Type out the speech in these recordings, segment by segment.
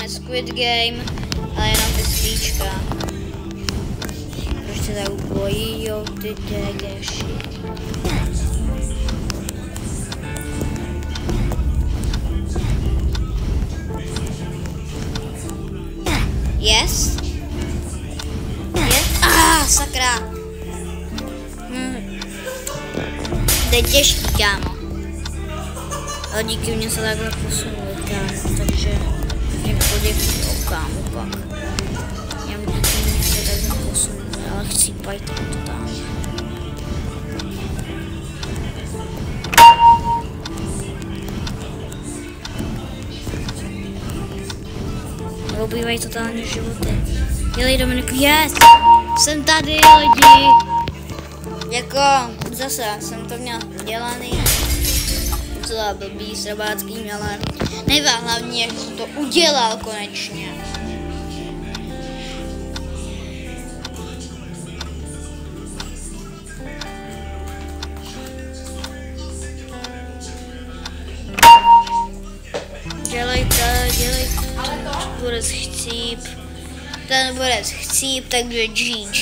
je Squid Game, ale jenom ty svíčka. Proč se tak bojí, jo, ty degeši. Yes? Yes? Sakra. To je těžký, kámo. Ale díky mě se takhle posunuli, kámo, takže poděkuji, kámo, pak. Jenom díky mě se takhle posunuli, ale chcípají to totálně. Ubývají totálně životy. Dělej Dominiku, yes! Jsem tady, lidi! Jako, zase jsem to měl dělaný. Docela blbý, srabácký, ale nejvá hlavně, že jsem to udělal konečně. Dělej to. Bude chcíp. Ten bude chcíp, takže GG.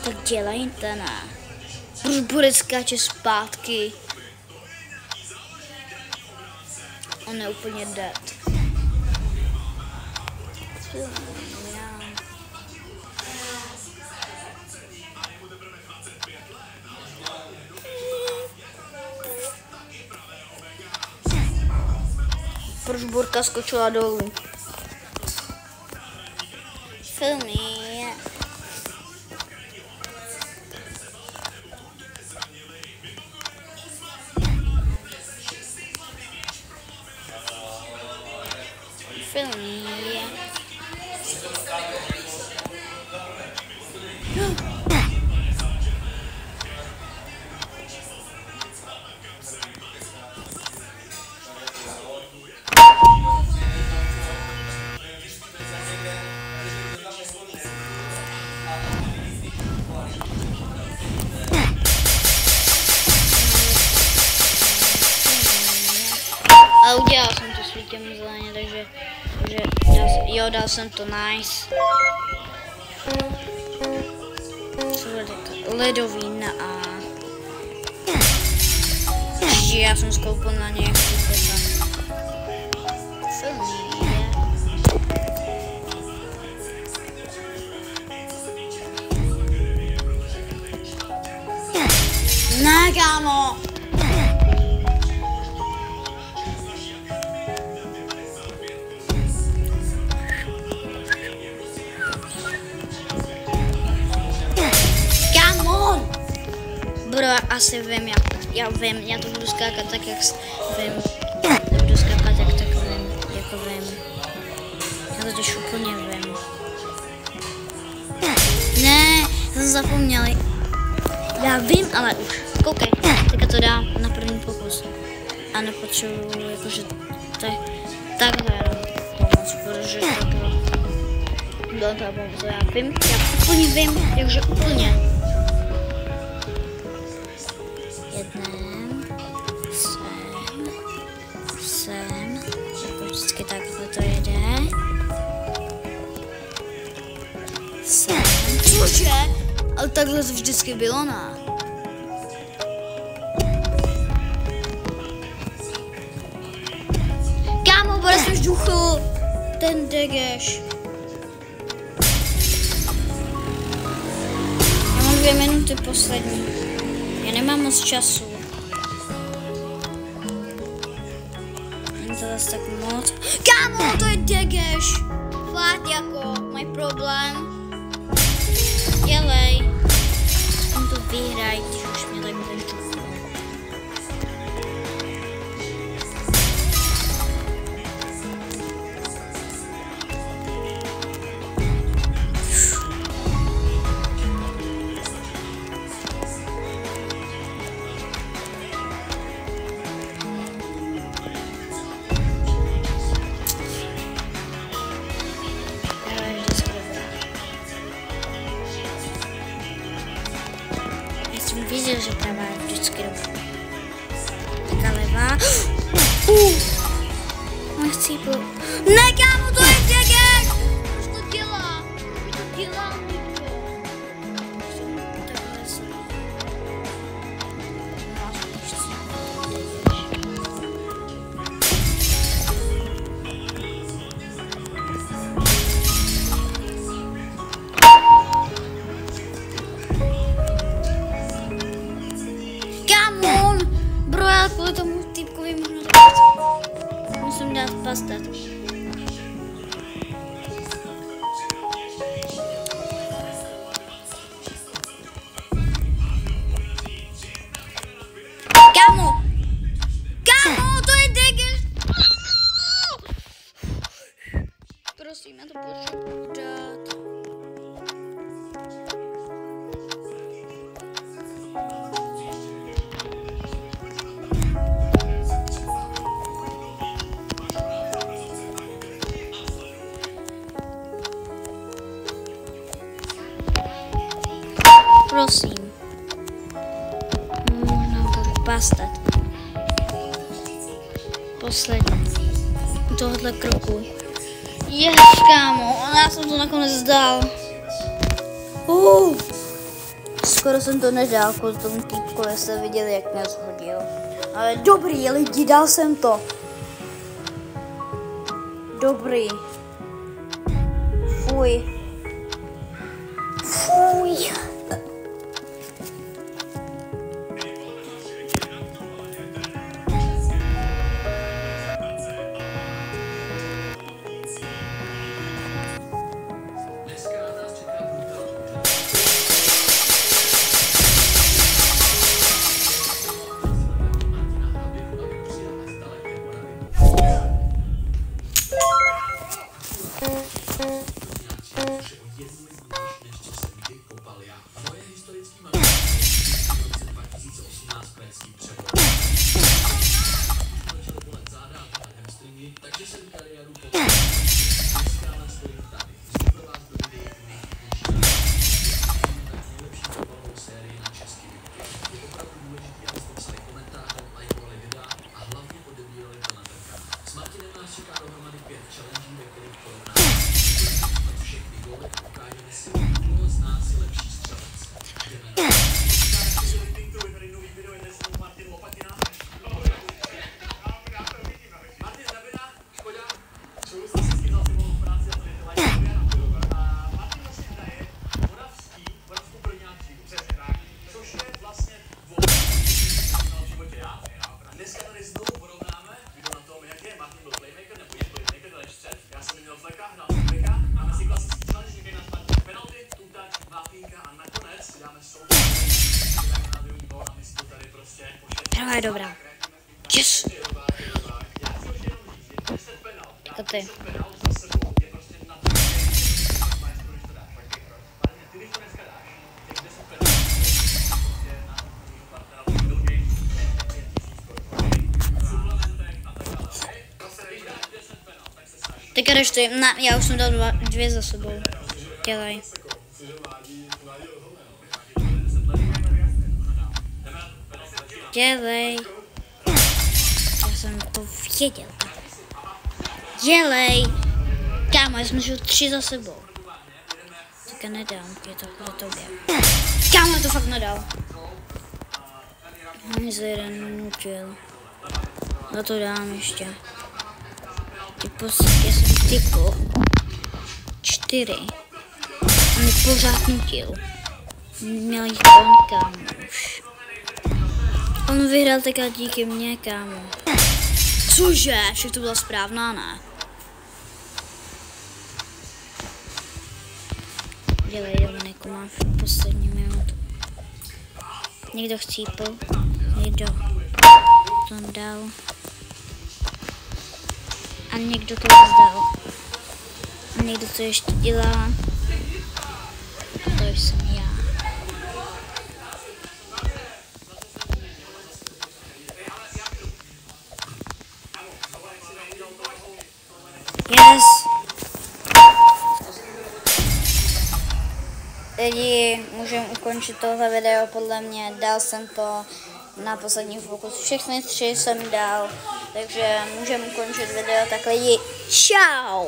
Tak dělejte, ne. Bude skáče zpátky. On je úplně dead. Proč Burka skočila dolů? Filmy. Filmy. A udělal jsem to svítím zeleně, takže jo, dal jsem to nice. Co bude to? Ledový na A. Já jsem skoupil na něj ne, kámo! Bro, asi vím, já to budu skákat tak, jak vím. Budu skákat tak vím, jako vím. Já to totiž úplně vím. Ne, já jsem zapomněl. Já vím, ale už. Koukej, teďka to dám na první pokus. A nepotřebuji, jakože takhle jenom pomoc, protože takhle. Byla ta pomoc, já vím, já úplně vím, takže úplně. Sem, jako vždycky takhle to jede. Sem, cože? Ale takhle to vždycky bylo, ne? Kámo, bude se vzduchu, ten degeš. Já mám 2 minuty poslední. Já nemám moc času. To zase tak moc. Kámo, to je degeš. Fakt jako, můj problém. Dělej. Aspoň to vyhraj, když už mě tak venču. Viděl, že pravá je vždycky dobrá. Taká levá. Můj chcípl. Ne, kámo, to je děděk! Proč to dělá? Proč to dělá někdo? Takhle se. Kámo, bro, já kvůli tomu týpkovi možná tak musím dát pastat. Kámo! Kámo, to je degel! Prosím, já to potřebuji dát. Prosím. Možná budu pastat. Poslední. U tohohle kroku. Jež, kámo, já jsem to nakonec dal. Skoro jsem to nedal, kvůli tomu týpkovi jste viděli, jak mě shodil. Ale dobrý, lidi, dal jsem to. Dobrý. Fuj. Fuj. Prvá je dobrá. Yes! To ty. Teďka jdeš ty. Já už jsem dal dvě za sebou. Dělej. Dělej. Já jsem to věděl. Dělej. Kámo, já jsem šel 3 za sebou. Teďka nedám, je to za tobě. Kámo, já to fakt nedal. Mě se jeden nutil. Za to dám ještě. Já jsem typl 4. A mě pořád nutil. Měl jít on, kámo, už. On vyhrál teďka díky mně, kámo. Cože? Však to byla správná, ne? Dělej, Dominiku, máš poslední minutu. Někdo chcípl, někdo tam dal. A někdo to vzdal. A někdo to ještě dělá. A to jsem já. Yes! Lidi, můžeme ukončit tohle video podle mě. Dal jsem to na poslední fokus. Všechny 3 jsem dal. Takže můžeme ukončit video, tak lidi, čau!